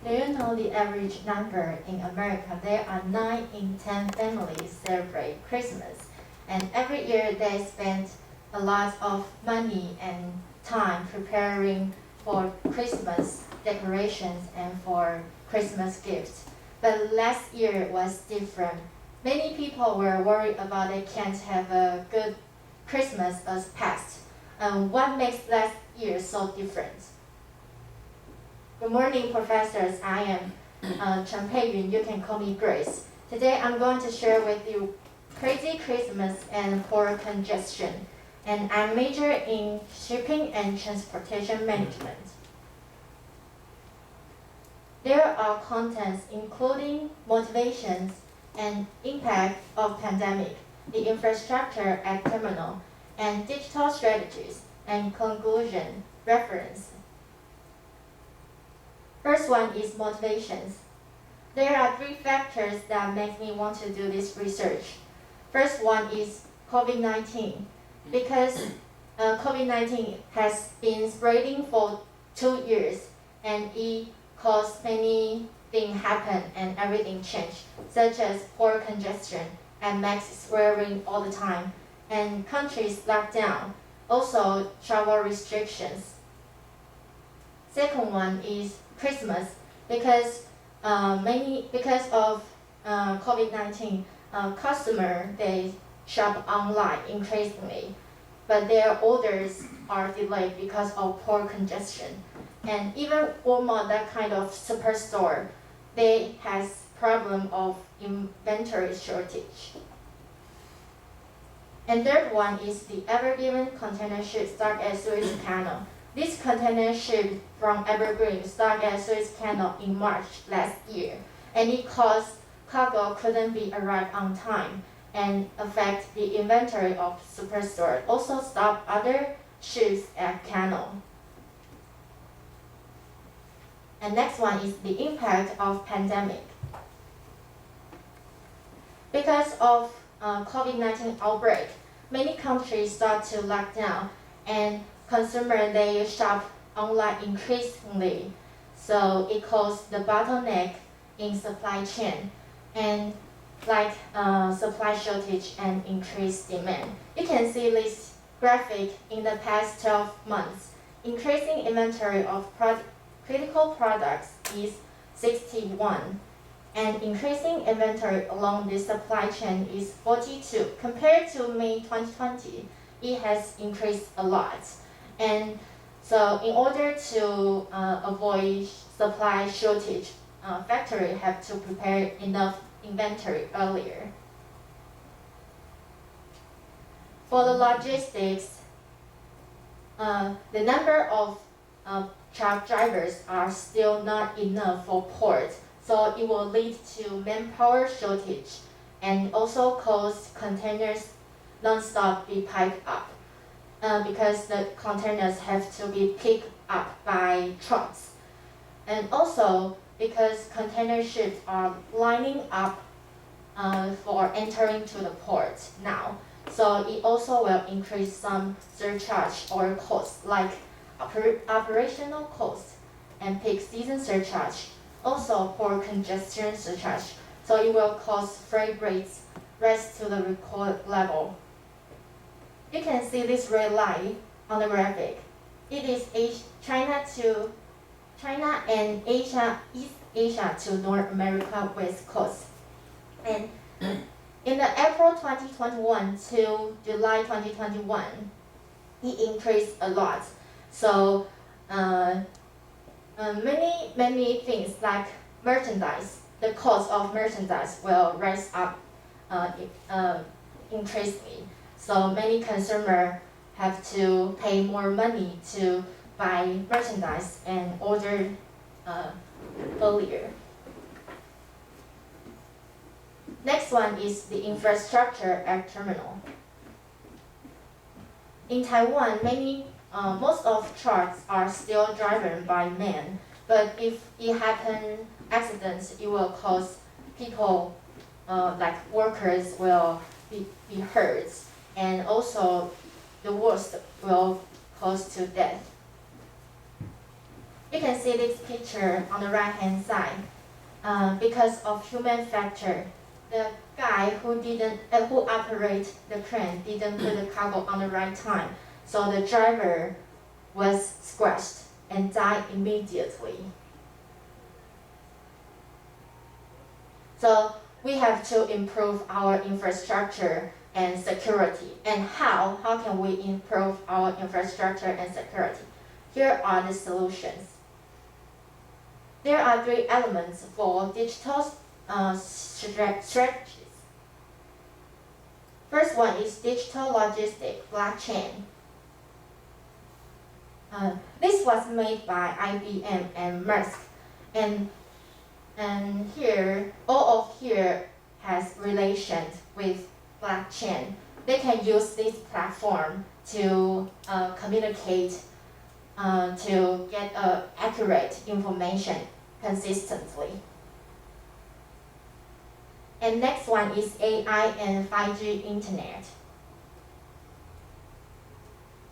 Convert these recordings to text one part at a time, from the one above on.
Do you know the average number in America? There are 9 in 10 families celebrate Christmas, and every year they spend a lot of money and time preparing for Christmas decorations and for Christmas gifts. But last year was different. Many people were worried about they can't have a good Christmas as past. What makes last year so different? Good morning, professors. I am Chen Pei Yun. You can call me Grace. Today I'm going to share with you crazy Christmas and port congestion. And I major in shipping and transportation management. There are contents including motivations and impact of pandemic, the infrastructure at terminal, and digital strategies, and conclusion, reference. First one is motivations. There are 3 factors that make me want to do this research. First one is COVID-19, because COVID-19 has been spreading for 2 years, and it caused many things happen and everything changed, such as port congestion and masks wearing all the time, and countries locked down, also travel restrictions. Second one is Christmas, because of COVID-19, customers they shop online increasingly, but their orders are delayed because of port congestion. And even Walmart, that kind of superstore, they has problem of inventory shortage. And third one is the Evergreen container ship stuck at Suez Canal. This container ship from Evergreen stuck at Suez Canal in March last year, and it caused cargo couldn't be arrived on time and affect the inventory of superstore. Also stop other ships at canal. And next one is the impact of pandemic. Because of COVID-19 outbreak, many countries start to lock down, and consumers they shop online increasingly. So it caused the bottleneck in supply chain, and like supply shortage and increased demand. You can see this graphic in the past 12 months. Increasing inventory of critical products is 61, and increasing inventory along the supply chain is 42. Compared to May 2020, it has increased a lot. And so in order to avoid supply shortage, factories have to prepare enough inventory earlier. For the logistics, the number of truck drivers are still not enough for ports, so it will lead to manpower shortage and also cause containers non-stop be piped up because the containers have to be picked up by trucks. And also because container ships are lining up for entering to the port now, so it also will increase some surcharge or costs like operational costs and peak season surcharge, also port congestion surcharge, so it will cause freight rates rise to the record level. You can see this red line on the graphic. It is China and Asia, East Asia to North America West Coast. And in the April 2021 to July 2021, it increased a lot. So many things like merchandise, the cost of merchandise will rise up increasingly. So many consumers have to pay more money to buy merchandise and order earlier. Next one is the infrastructure at terminal. In Taiwan, most of trucks are still driven by men, but if it happens accidents, it will cause people, like workers, will be hurt, and also the worst will cause to death. We can see this picture on the right hand side. Because of human factor, the guy who operate the crane didn't put the cargo on the right time, so the driver was scratched and died immediately. So we have to improve our infrastructure and security. And how can we improve our infrastructure and security? Here are the solutions. There are 3 elements for digital strategies. First one is digital logistics blockchain. This was made by IBM and Maersk, and here all of here has relations with blockchain. They can use this platform to communicate, to get accurate information consistently. And next one is AI and 5G internet.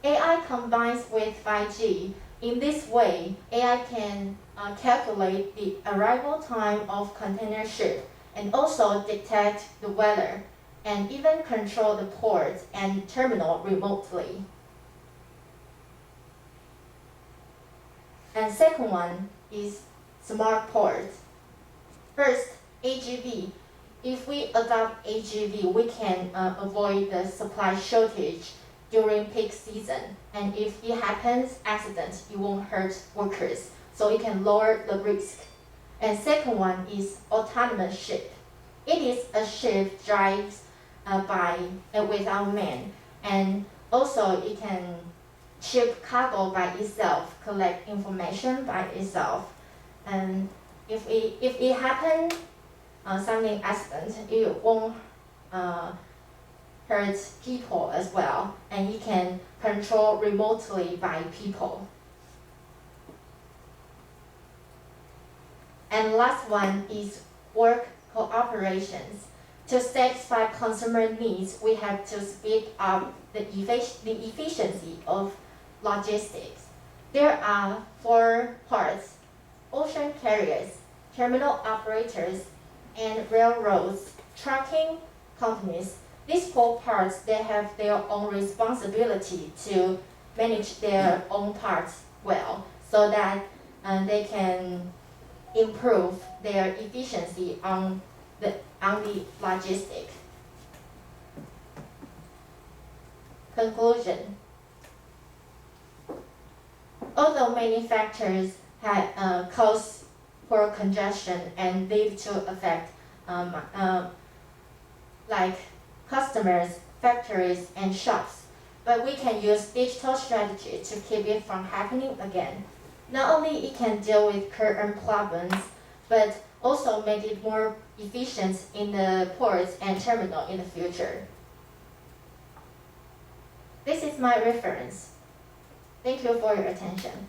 AI combines with 5G. In this way, AI can calculate the arrival time of container ship and also detect the weather and even control the port and terminal remotely. And second one is smart ports. First, AGV. If we adopt AGV, we can avoid the supply shortage during peak season. And if it happens, accident, it won't hurt workers. So it can lower the risk. And second one is autonomous ship. It is a ship drives without man. And also it can ship cargo by itself, collect information by itself. And if it happens, something accident, it won't hurt people as well, and it can control remotely by people. And last one is work cooperations. To satisfy consumer needs, we have to speed up the efficiency of logistics. There are 4 parts: ocean carriers, terminal operators, and railroads, trucking companies. These 4 parts, they have their own responsibility to manage their own parts well, so that they can improve their efficiency on the logistics. Conclusion. Although many factors cause port congestion and lead to affect like customers, factories, and shops, but we can use digital strategy to keep it from happening again. Not only it can deal with current problems, but also make it more efficient in the ports and terminal in the future. This is my reference. Thank you for your attention.